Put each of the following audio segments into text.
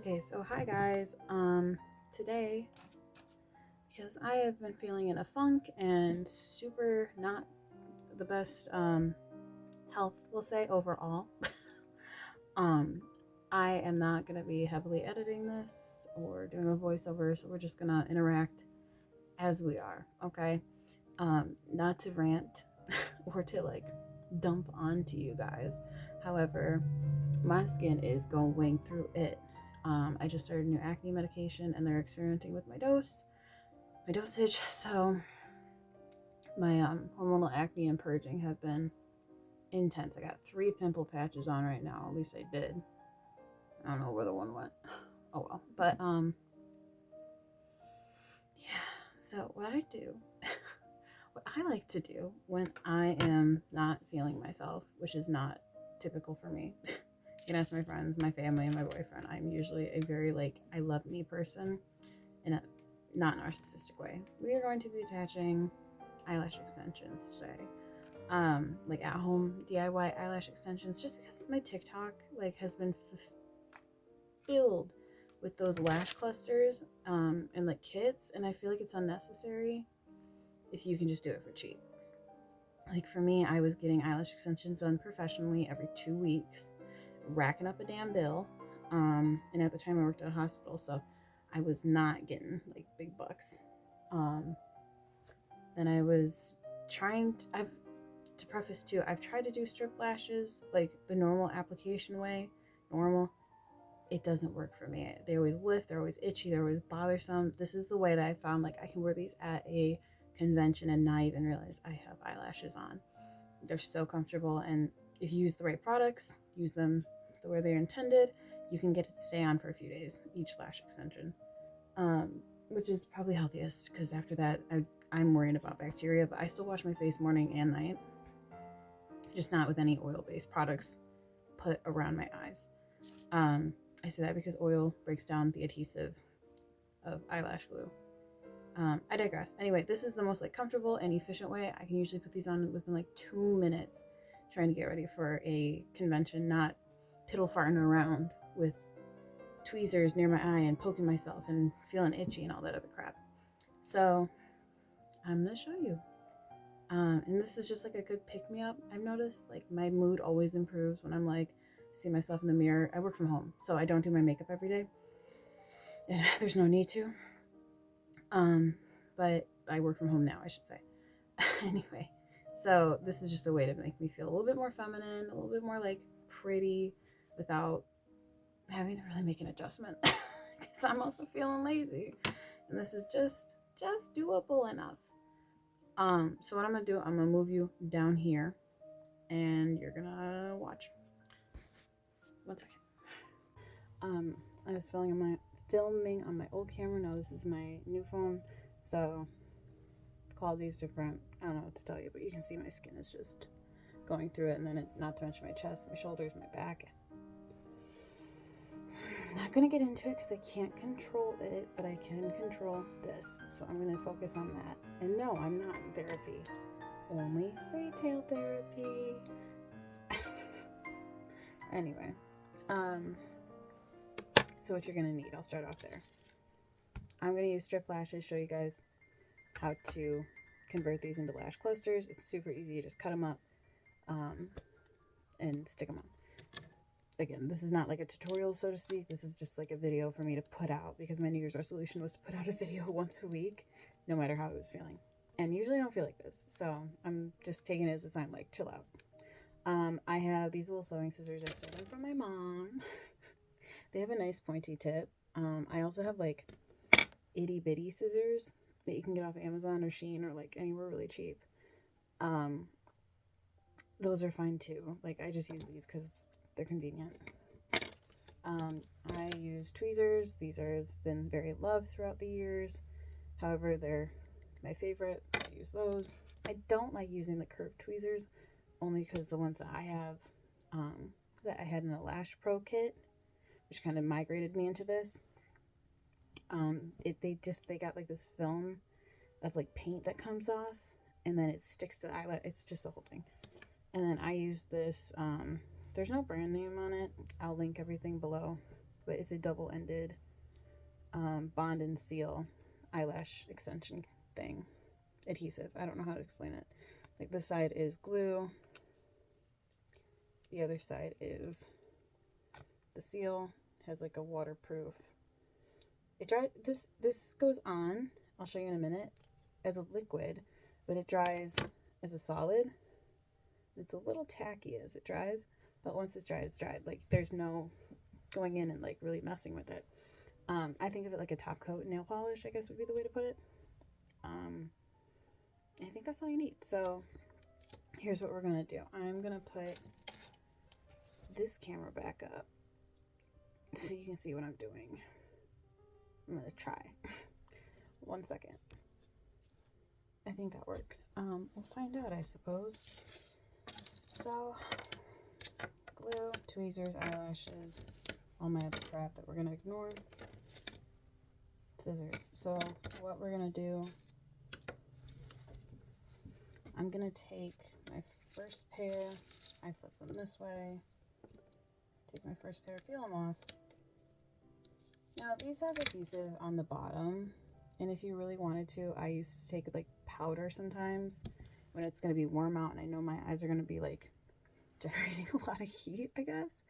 Okay, so hi guys. Today, because I have been feeling in a funk and super not the best health, we'll say overall. um, I am not gonna be heavily editing this or doing a voiceover, so we're just gonna interact as we are, okay? Not to rant or to like dump onto you guys. However, my skin is going through it. I just started new acne medication and they're experimenting with my dosage. So my hormonal acne and purging have been intense. I got 3 pimple patches on right now. At least I did. I don't know where the one went. Oh well. But yeah. So what I do, what I like to do when I am not feeling myself, which is not typical for me. You can ask my friends, my family, and my boyfriend. I'm usually a very I love me person in a not narcissistic way. We are going to be attaching eyelash extensions today. Like at home DIY eyelash extensions, just because my TikTok has been filled with those lash clusters and kits, and I feel like it's unnecessary if you can just do it for cheap. Like for me, I was getting eyelash extensions done professionally every 2 weeks, racking up a damn bill. And at the time I worked at a hospital, so I was not getting big bucks. Then I was to preface too, I've tried to do strip lashes like the normal application way. It doesn't work for me. They always lift, they're always itchy, they're always bothersome. This is the way that I found I can wear these at a convention and not even realize I have eyelashes on. They're so comfortable, and if you use the right products, use them the way they're intended, you can get it to stay on for a few days, each lash extension, which is probably healthiest, because after that I'm worried about bacteria. But I still wash my face morning and night, just not with any oil-based products put around my eyes. I say that because oil breaks down the adhesive of eyelash glue. I digress. Anyway, this is the most comfortable and efficient way. I can usually put these on within 2 minutes, trying to get ready for a convention, not piddle farting around with tweezers near my eye and poking myself and feeling itchy and all that other crap. So I'm gonna show you. And this is just a good pick-me-up. I've noticed my mood always improves when I'm see myself in the mirror. I work from home, so I don't do my makeup every day. And there's no need to. But I work from home now, I should say. Anyway, so this is just a way to make me feel a little bit more feminine, a little bit more pretty, without having to really make an adjustment, because I'm also feeling lazy, and this is just doable enough. So what I'm gonna do, I'm gonna move you down here, and you're gonna watch. 1 second. I was filming on my old camera. Now this is my new phone, so the quality is different. I don't know what to tell you, but you can see my skin is just going through it, and then not to mention my chest, my shoulders, my back. I'm not gonna get into it because I can't control it, but I can control this, so I'm gonna focus on that. And no, I'm not in therapy, only retail therapy. Anyway, so what you're gonna need, I'll start off there. I'm gonna use strip lashes, show you guys how to convert these into lash clusters. It's super easy. You just cut them up and stick them on. Again, this is not a tutorial, so to speak. This is just a video for me to put out, because my New Year's resolution was to put out a video once a week, no matter how I was feeling. And usually I don't feel like this, so I'm just taking it as a sign, chill out. I have these little sewing scissors. I stole them from my mom. They have a nice pointy tip. I also have itty bitty scissors that you can get off Amazon or Shein or anywhere really cheap. Those are fine too. I just use these because they're convenient. I use tweezers. These have been very loved throughout the years. However, they're my favorite. I use those. I don't like using the curved tweezers, only because the ones that I have, that I had in the Lash Pro kit, which kind of migrated me into this, they got this film of paint that comes off, and then it sticks to the eyelash. It's just the whole thing. And then I use this, there's no brand name on it. I'll link everything below. but it's a double-ended bond and seal eyelash extension thing, adhesive. I don't know how to explain it. Like this side is glue, the other side is the seal. Has like a waterproof. It dries. This goes on. I'll show you in a minute as a liquid, but it dries as a solid. It's a little tacky as it dries, but once it's dried, it's dried. Like there's no going in and like really messing with it. I think of it like a top coat nail polish, I guess would be the way to put it. I think that's all you need. So here's what we're gonna do. I'm gonna put this camera back up so you can see what I'm doing. I'm gonna try. 1 second. I think that works. We'll find out, I suppose. So, glue, tweezers, eyelashes, all my other crap that we're gonna ignore. Scissors. So, what we're gonna do, I'm gonna take my first pair, I flip them this way, take my first pair, peel them off. Now, these have adhesive on the bottom, and if you really wanted to, I used to take like powder sometimes when it's going to be warm out and I know my eyes are going to be like generating a lot of heat, I guess.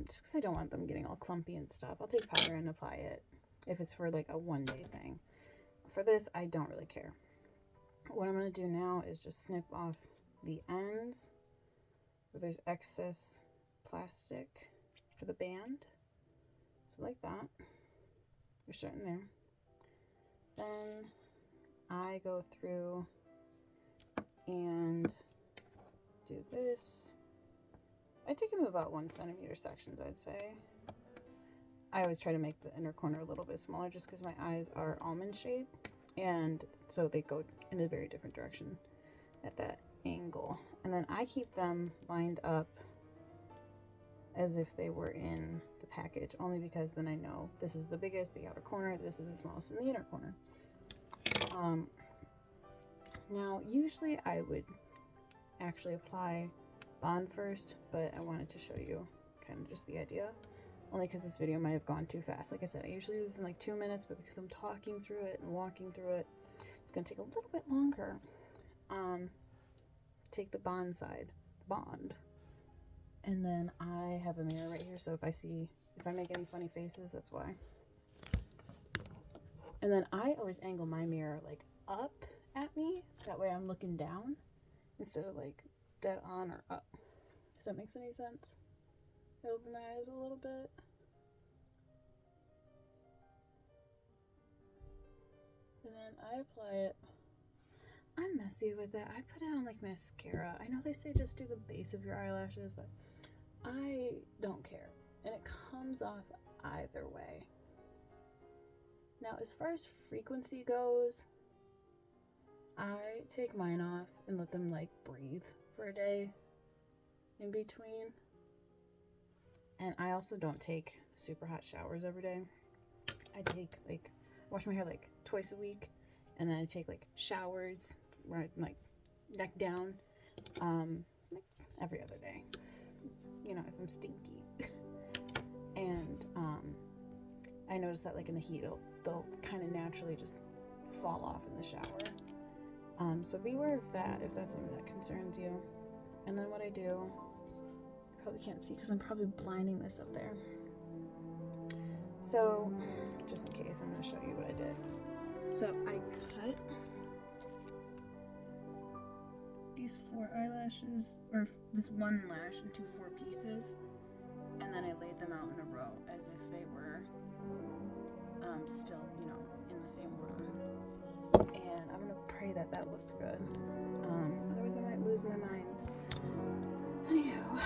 Just because I don't want them getting all clumpy and stuff. I'll take powder and apply it if it's for like a one-day thing. For this, I don't really care. What I'm going to do now is just snip off the ends where there's excess plastic for the band. So like that. You're starting there. Then I go through and do this. I take them about 1 centimeter sections, I'd say. I always try to make the inner corner a little bit smaller just because my eyes are almond shaped, and so they go in a very different direction at that angle. And then I keep them lined up as if they were in the package, only because then I know this is the biggest, the outer corner, this is the smallest in the inner corner. Now, usually I would actually apply bond first, but I wanted to show you kind of just the idea, only because this video might have gone too fast. Like I said, I usually do this in like 2 minutes, but because I'm talking through it and walking through it, it's going to take a little bit longer. Take the bond side, bond, and then I have a mirror right here, so if I make any funny faces, that's why. And then I always angle my mirror like up at me, that way I'm looking down instead of like dead on or up, if that makes any sense. I open my eyes a little bit. And then I apply it. I'm messy with it. I put it on like mascara. I know they say just do the base of your eyelashes, but I don't care. And it comes off either way. Now, as far as frequency goes, I take mine off and let them like breathe for a day in between. And I also don't take super hot showers every day. I take like, wash my hair like twice a week, and then I take like showers where I'm like neck down like every other day, you know, if I'm stinky. And I noticed that like in the heat they'll kind of naturally just fall off in the shower. So beware of that if that's something that concerns you. And then what I do, you probably can't see because I'm probably blinding this up there. So just in case, I'm going to show you what I did. So I cut these 4 eyelashes, or this one lash, into 4 pieces, and then I laid them out in a row as if they were still, you know, in the same order. And I'm gonna pray that that looked good. Otherwise I might lose my mind. Anywho,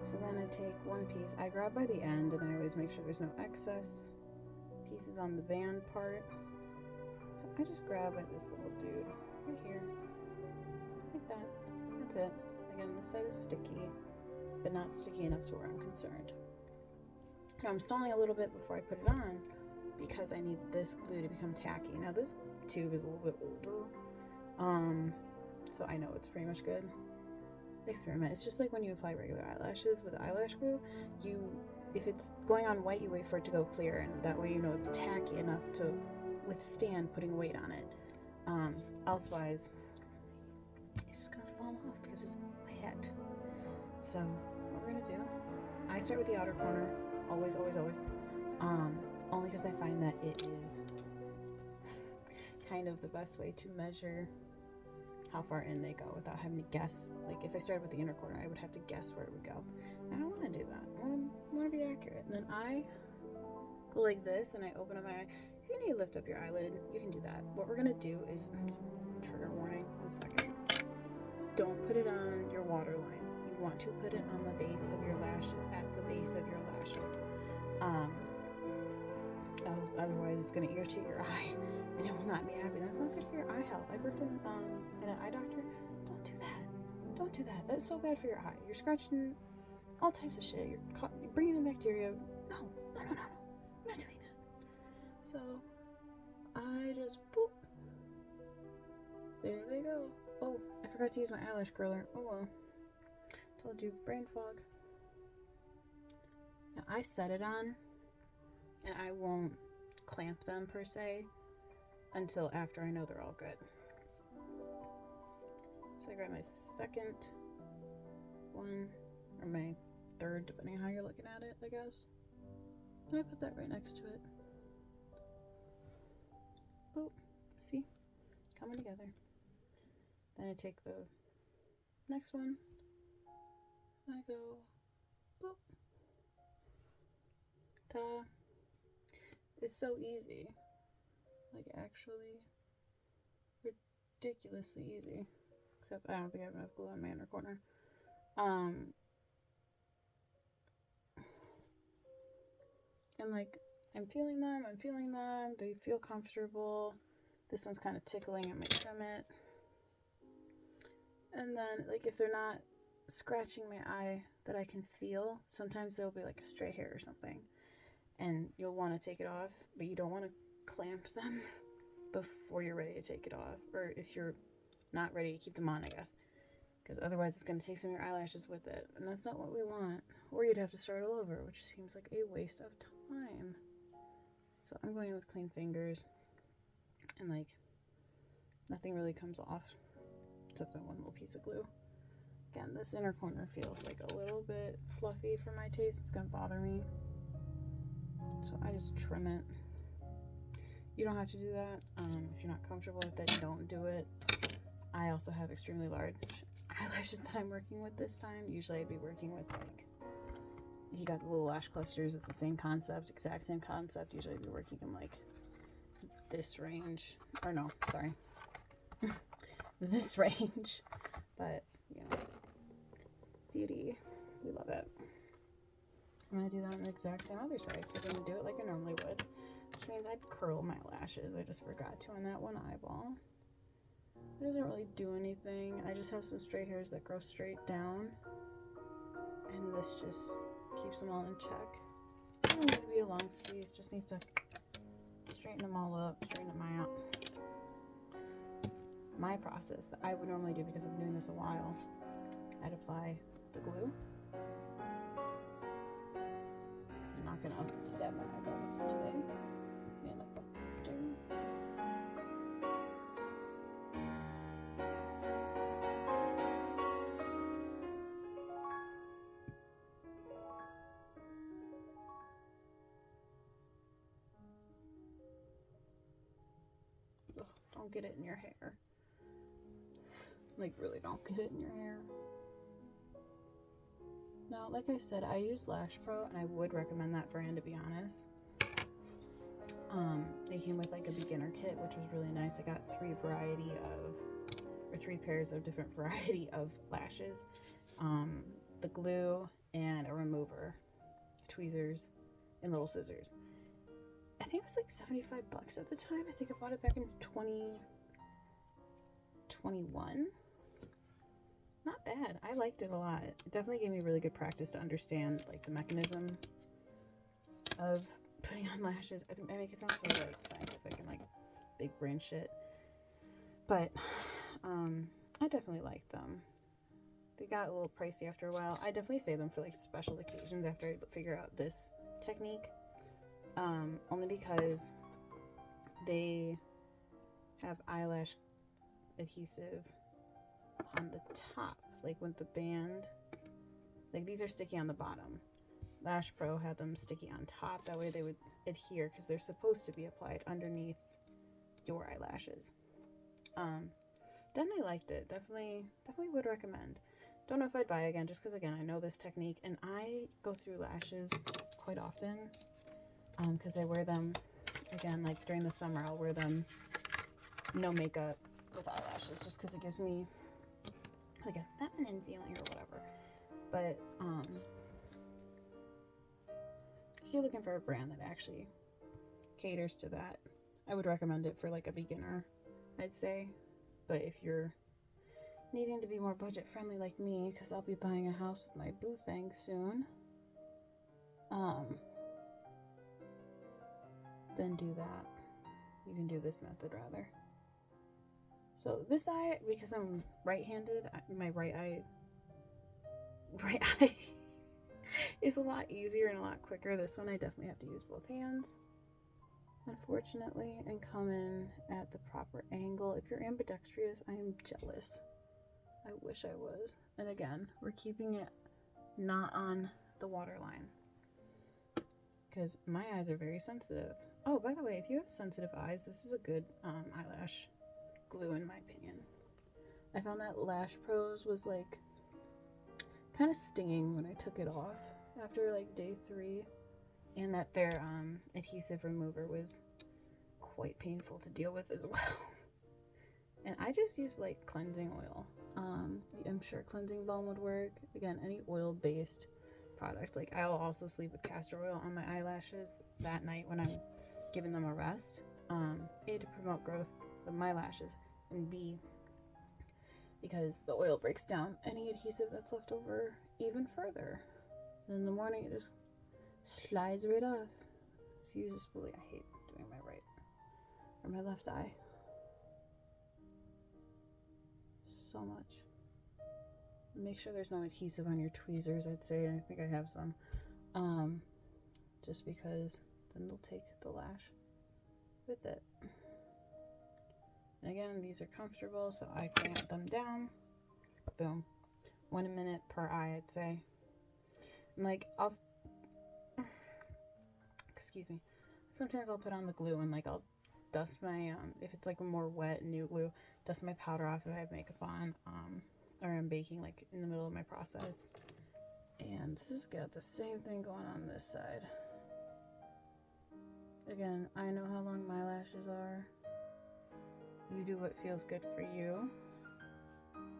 so then I take one piece. I grab by the end, and I always make sure there's no excess pieces on the band part. So I just grab like this little dude right here, like that. That's it. Again, this side is sticky, but not sticky enough to where I'm concerned. Now I'm stalling a little bit before I put it on because I need this glue to become tacky. Now this tube is a little bit older, so I know it's pretty much good. experiment. It's just like when you apply regular eyelashes with eyelash glue. If it's going on white, you wait for it to go clear, and that way you know it's tacky enough to withstand putting weight on it. Elsewise, it's just gonna fall off because it's wet. So what we're gonna do, I start with the outer corner, always. Only because I find that it is kind of the best way to measure how far in they go without having to guess. Like if I started with the inner corner, I would have to guess where it would go. I don't want to do that. I want to be accurate. And then I go like this, and I open up my eye. If you need to lift up your eyelid, you can do that. What we're gonna do is, trigger warning, 1 second. Don't put it on your waterline. You want to put it on the base of your lashes, at the base of your lashes. Otherwise it's gonna irritate your eye, and it will not be happy. That's not good for your eye health. I worked in an eye doctor. Don't do that. Don't do that. That's so bad for your eye. You're scratching all types of shit. You're bringing in bacteria. No. I'm not doing that. So I just boop. There they go. Oh, I forgot to use my eyelash curler. Oh well. Told you, brain fog. Now I set it on, and I won't clamp them per se until after I know they're all good. So I grab my second one, or my third, depending on how you're looking at it, I guess. And I put that right next to it. Boop. See? Coming together. Then I take the next one, and I go boop. Ta-da. It's so easy. Like, actually ridiculously easy. Except I don't think I have enough glue on my inner corner. And like, I'm feeling them. They feel comfortable. This one's kind of tickling. I might trim it. And then, like, if they're not scratching my eye that I can feel, sometimes there'll be like a stray hair or something. And you'll want to take it off, but you don't want to clamp them before you're ready to take it off. Or if you're not ready, keep them on, I guess. Because otherwise it's going to take some of your eyelashes with it. And that's not what we want. Or you'd have to start all over, which seems like a waste of time. So I'm going with clean fingers. And like, nothing really comes off except that one little piece of glue. Again, this inner corner feels like a little bit fluffy for my taste. It's going to bother me. So I just trim it. You don't have to do that. If you're not comfortable with it, don't do it. I also have extremely large eyelashes that I'm working with this time. Usually I'd be working with, like, if you got the little lash clusters, it's the same concept, exact same concept. Usually I'd be working in like this range. Or no, sorry. This range. But, you know, beauty. We love it. I'm going to do that on the exact same other side. So I'm going to do it like I normally would. Which means I'd curl my lashes. I just forgot to on that one eyeball. It doesn't really do anything. I just have some stray hairs that grow straight down. And this just keeps them all in check. Doesn't need to be a long squeeze. Just needs to straighten them all up. Straighten them out. My process that I would normally do, because I've been doing this a while, I'd apply the glue. I'm not going to stab my eyeball with it today. Me and the cup do. Ugh, don't get it in your hair. Like, really don't get it in your hair. Now, like I said, I use Lash Pro, and I would recommend that brand, to be honest. They came with like a beginner kit, which was really nice. I got three pairs of different variety of lashes. The glue and a remover, tweezers, and little scissors. I think it was like $75 at the time. I think I bought it back in 2021. Not bad. I liked it a lot. It definitely gave me really good practice to understand like the mechanism of putting on lashes. I think I make it sound so like scientific and like big brain shit. But I definitely like them. They got a little pricey after a while. I definitely save them for like special occasions after I figure out this technique. Only because they have eyelash adhesive on the top, like with the band. Like these are sticky on the bottom. Lash Pro had them sticky on top. That way they would adhere because they're supposed to be applied underneath your eyelashes. Definitely liked it. Definitely would recommend. Don't know if I'd buy again just because, again, I know this technique and I go through lashes quite often because I wear them, again, like during the summer, I'll wear them no makeup with eyelashes just because it gives me like a feminine feeling or whatever. But if you're looking for a brand that actually caters to that, I would recommend it for like a beginner, I'd say. But if you're needing to be more budget friendly like me, because I'll be buying a house with my boo thing soon, then do that. You can do this method rather. So this eye, because I'm right-handed, my right eye is a lot easier and a lot quicker. This one I definitely have to use both hands, unfortunately, and come in at the proper angle. If you're ambidextrous, I am jealous. I wish I was. And again, we're keeping it not on the waterline because my eyes are very sensitive. Oh, by the way, if you have sensitive eyes, this is a good eyelash glue in my opinion. I found that Lash Pros was like kind of stinging when I took it off after like day 3, and that their adhesive remover was quite painful to deal with as well. And I just use like cleansing oil. I'm sure cleansing balm would work. Again, any oil-based product. Like I'll also sleep with castor oil on my eyelashes that night when I'm giving them a rest. A, to promote growth of my lashes, and B, because the oil breaks down any adhesive that's left over even further. And in the morning it just slides right off. If you use a spoolie, I hate doing my right or my left eye so much. Make sure there's no adhesive on your tweezers, I'd say. I think I have some. Just because then they'll take the lash with it. And again, these are comfortable, so I clamp them down. Boom. 1 minute per eye, I'd say. And like, excuse me. Sometimes I'll put on the glue and like I'll dust my, if it's like a more wet, new glue, dust my powder off if I have makeup on, or I'm baking like in the middle of my process. And this has got the same thing going on this side. Again, I know how long my lashes are. You do what feels good for you.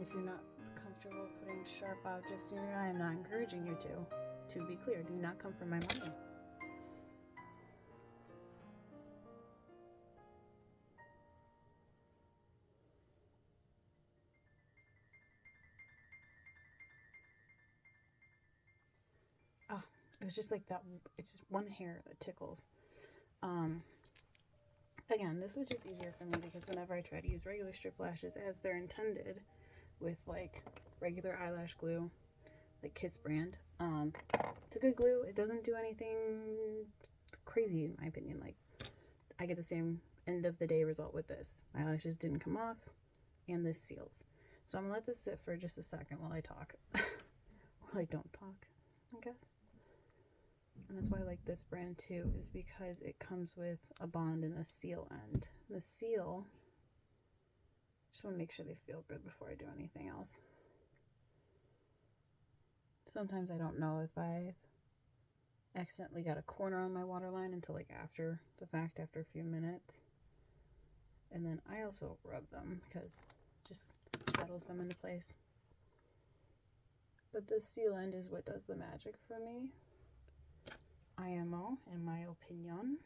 If you're not comfortable putting sharp objects in your eye, I'm not encouraging you to. To be clear, do not come for my money. Oh, it was just like that. It's just one hair that tickles. Again, this is just easier for me because whenever I try to use regular strip lashes as they're intended with like regular eyelash glue, like Kiss brand, it's a good glue. It doesn't do anything crazy in my opinion. Like I get the same end of the day result with this. My eyelashes didn't come off and this seals. So I'm gonna let this sit for just a second while I talk. While I don't talk, I guess. And that's why I like this brand too, is because it comes with a bond and a seal end. The seal, just want to make sure they feel good before I do anything else. Sometimes I don't know if I've accidentally got a corner on my waterline until like after the fact, after a few minutes. And then I also rub them because it just settles them into place. But the seal end is what does the magic for me. IMO, in my opinion.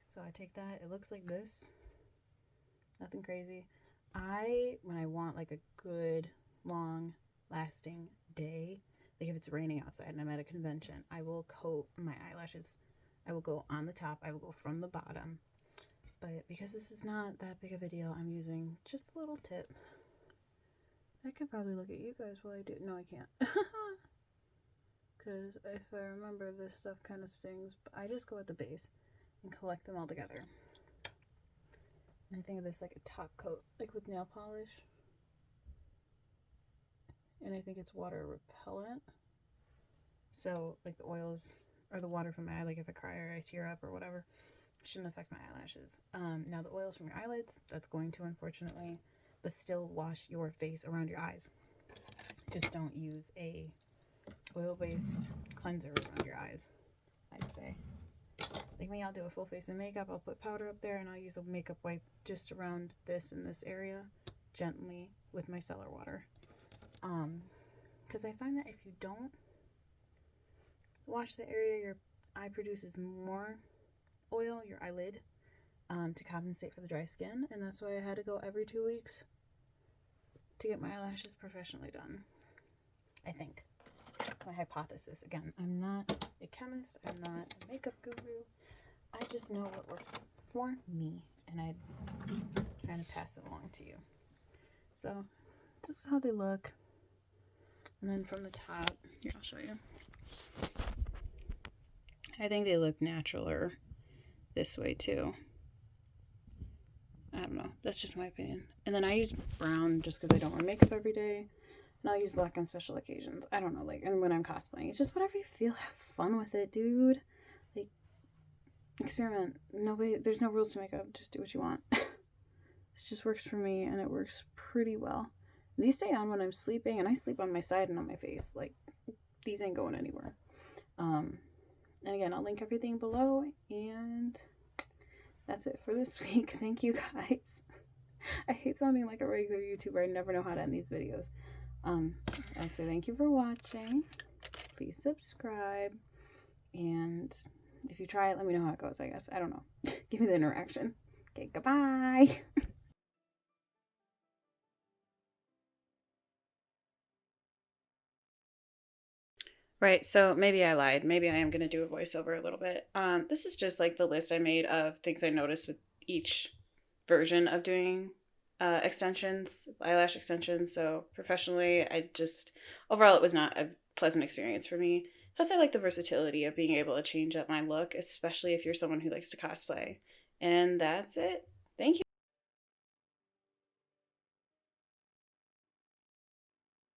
So I take that, it looks like this. Nothing crazy. When I want like a good, long, lasting day, like if it's raining outside and I'm at a convention, I will coat my eyelashes. I will go on the top, I will go from the bottom. But because this is not that big of a deal, I'm using just a little tip. I could probably look at you guys while I do. No, I can't. Because if I remember, this stuff kind of stings. But I just go at the base and collect them all together. And I think of this like a top coat, like with nail polish. And I think it's water repellent. So, like the oils or the water from my eye, like if I cry or I tear up or whatever, shouldn't affect my eyelashes. Now the oils from your eyelids, that's going to, unfortunately, but still wash your face around your eyes. Just don't use a oil-based cleanser around your eyes, I'd say. Like me, I'll do a full face of makeup, I'll put powder up there, and I'll use a makeup wipe just around this and this area, gently with my cellar water. Because I find that if you don't wash the area your eye produces more oil, your eyelid, to compensate for the dry skin, and that's why I had to go every 2 weeks to get my eyelashes professionally done. I think. That's my hypothesis. Again, I'm not a chemist, I'm not a makeup guru. I just know what works for me, and I'm trying to pass it along to you. So, this is how they look. And then from the top, here, I'll show you. I think they look naturaler this way too. I don't know. That's just my opinion. And then I use brown just because I don't wear makeup every day. And I'll use black on special occasions. I don't know, like, and when I'm cosplaying, it's just whatever you feel. Have fun with it, dude. Like, experiment. There's no rules to makeup. Just do what you want. This just works for me, and it works pretty well. And these stay on when I'm sleeping, and I sleep on my side and on my face. Like, these ain't going anywhere. And again, I'll link everything below, and that's it for this week. Thank you guys. I hate sounding like a regular YouTuber. I never know how to end these videos. I'd say thank you for watching. Please subscribe. And if you try it, let me know how it goes, I guess. I don't know. Give me the interaction. Okay, goodbye. Right, so maybe I lied. Maybe I am going to do a voiceover a little bit. This is just like the list I made of things I noticed with each version of doing extensions, eyelash extensions. So professionally, overall, it was not a pleasant experience for me. Plus, I like the versatility of being able to change up my look, especially if you're someone who likes to cosplay. And that's it.